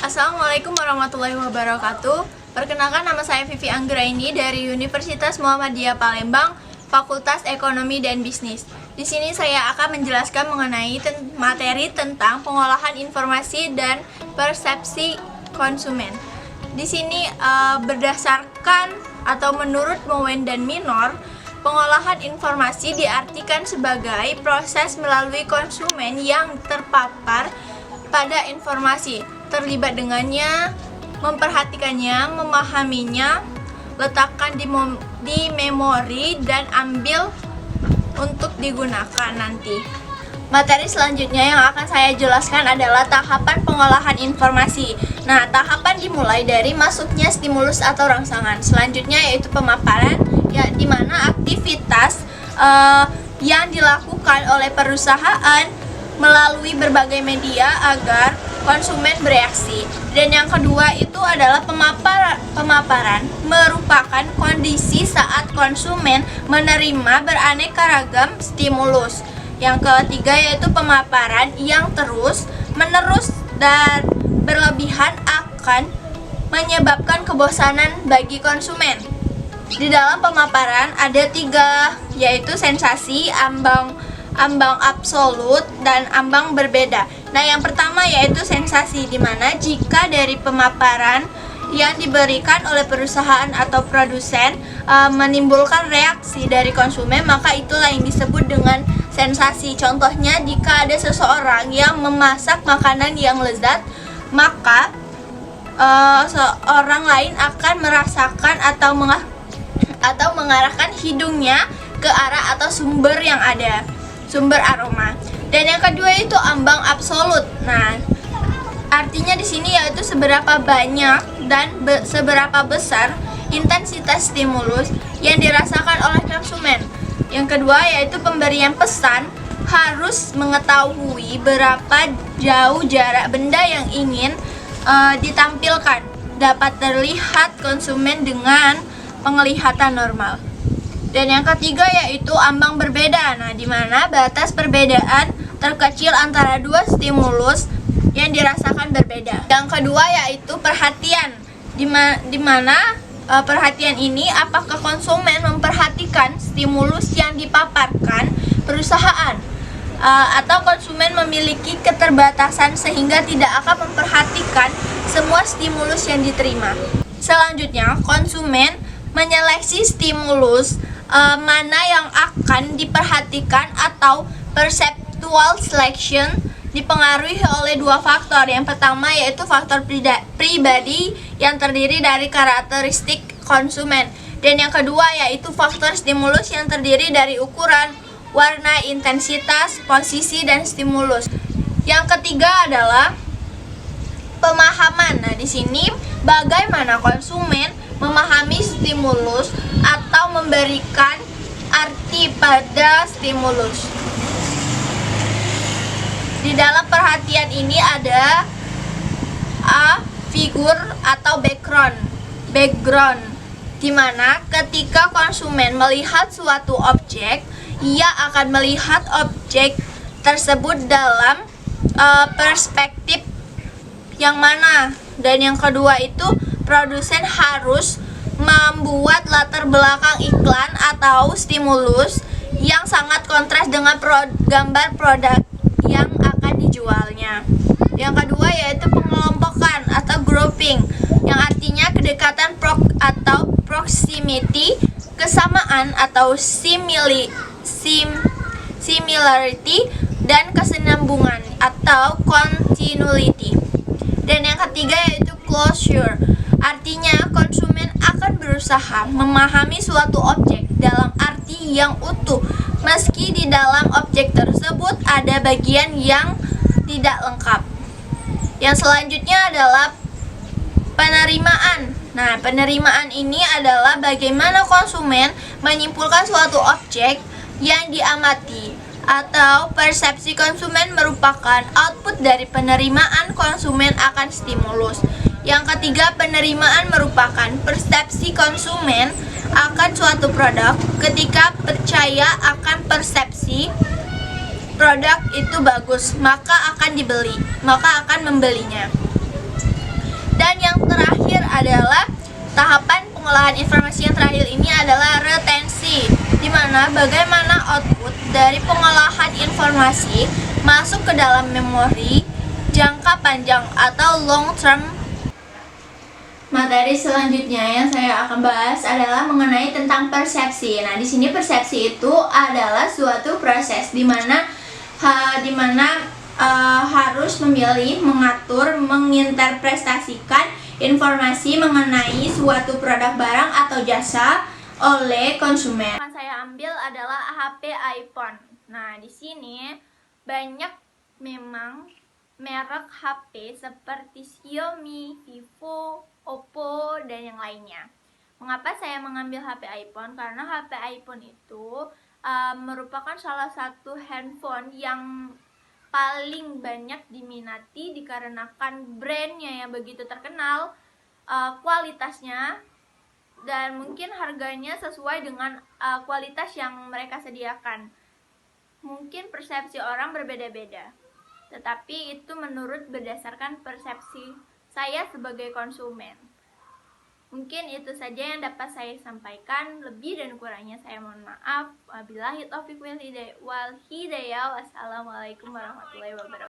Assalamualaikum warahmatullahi wabarakatuh. Perkenalkan, nama saya Vivi Anggraini dari Universitas Muhammadiyah Palembang, Fakultas Ekonomi dan Bisnis. Di sini saya akan menjelaskan mengenai materi tentang pengolahan informasi dan persepsi konsumen. Di sini berdasarkan atau menurut Mowen dan Minor, pengolahan informasi diartikan sebagai proses melalui konsumen yang terpapar pada informasi, terlibat dengannya, memperhatikannya, memahaminya, letakkan di memori, dan ambil untuk digunakan nanti. Materi selanjutnya yang akan saya jelaskan adalah tahapan pengolahan informasi. Nah, tahapan dimulai dari masuknya stimulus atau rangsangan. Selanjutnya yaitu pemaparan, ya, di mana aktivitas yang dilakukan oleh perusahaan melalui berbagai media agar konsumen bereaksi. Dan yang kedua itu adalah pemaparan merupakan kondisi saat konsumen menerima beraneka ragam stimulus. Yang ketiga yaitu pemaparan yang terus-menerus dan berlebihan akan menyebabkan kebosanan bagi konsumen. Di dalam pemaparan ada 3, yaitu sensasi, ambang absolut, dan ambang berbeda. Nah, yang pertama yaitu sensasi, di mana jika dari pemaparan yang diberikan oleh perusahaan atau produsen menimbulkan reaksi dari konsumen, maka itulah yang disebut dengan sensasi. Contohnya, jika ada seseorang yang memasak makanan yang lezat, maka seorang lain akan merasakan atau mengarahkan hidungnya ke arah atau sumber yang ada, sumber aroma. Dan yang kedua itu ambang absolut. Nah, artinya di sini yaitu seberapa banyak dan seberapa besar intensitas stimulus yang dirasakan oleh konsumen. Yang kedua yaitu pemberian pesan harus mengetahui berapa jauh jarak benda yang ingin ditampilkan, dapat terlihat konsumen dengan penglihatan normal. Dan yang ketiga yaitu ambang berbeda. Nah, di mana batas perbedaan terkecil antara dua stimulus yang dirasakan berbeda. Yang kedua yaitu perhatian, di mana perhatian ini apakah konsumen memperhatikan stimulus yang dipaparkan perusahaan, atau konsumen memiliki keterbatasan sehingga tidak akan memperhatikan semua stimulus yang diterima. Selanjutnya, konsumen menyeleksi stimulus mana yang akan diperhatikan atau perceptual selection dipengaruhi oleh 2 faktor. Yang pertama yaitu faktor pribadi yang terdiri dari karakteristik konsumen, dan yang kedua yaitu faktor stimulus yang terdiri dari ukuran, warna, intensitas, posisi, dan stimulus. Yang ketiga adalah pemahaman. Nah, di sini bagaimana konsumen memahami stimulus atau memberikan arti pada stimulus. Di dalam perhatian ini ada figur atau background, di mana ketika konsumen melihat suatu objek, ia akan melihat objek tersebut dalam perspektif yang mana. Dan yang kedua itu produsen harus membuat latar belakang iklan atau stimulus yang sangat kontras dengan gambar produk yang akan dijualnya. Yang kedua yaitu pengelompokan atau grouping, yang artinya kedekatan atau proximity, kesamaan atau similarity, dan kesinambungan atau continuity. Dan yang ketiga yaitu closure, artinya konsumen akan berusaha memahami suatu objek dalam arti yang utuh, meski di dalam objek tersebut ada bagian yang tidak lengkap. Yang selanjutnya adalah penerimaan. Nah, penerimaan ini adalah bagaimana konsumen menyimpulkan suatu objek yang diamati, atau persepsi konsumen merupakan output dari penerimaan konsumen akan stimulus. Yang ketiga, penerimaan merupakan persepsi konsumen akan suatu produk. Ketika percaya akan persepsi produk itu bagus, maka akan membelinya. Dan yang terakhir adalah tahapan pengolahan informasi yang terakhir ini adalah retensi, di mana bagaimana output dari pengolahan informasi masuk ke dalam memori jangka panjang atau long term. Materi selanjutnya yang saya akan bahas adalah mengenai tentang persepsi. Nah, di sini persepsi itu adalah suatu proses di mana harus memilih, mengatur, menginterpretasikan informasi mengenai suatu produk, barang atau jasa oleh konsumen. Yang saya ambil adalah HP iPhone. Nah, di sini banyak memang merek HP seperti Xiaomi, Vivo, Oppo, dan yang lainnya. Mengapa saya mengambil HP iPhone? Karena HP iPhone itu merupakan salah satu handphone yang paling banyak diminati dikarenakan brandnya yang begitu terkenal, kualitasnya, dan mungkin harganya sesuai dengan kualitas yang mereka sediakan. Mungkin persepsi orang berbeda-beda, tetapi itu menurut berdasarkan persepsi saya sebagai konsumen. Mungkin itu saja yang dapat saya sampaikan. Lebih dan kurangnya saya mohon maaf. Wabillahi taufiq wal hidayah. Wassalamualaikum warahmatullahi wabarakatuh.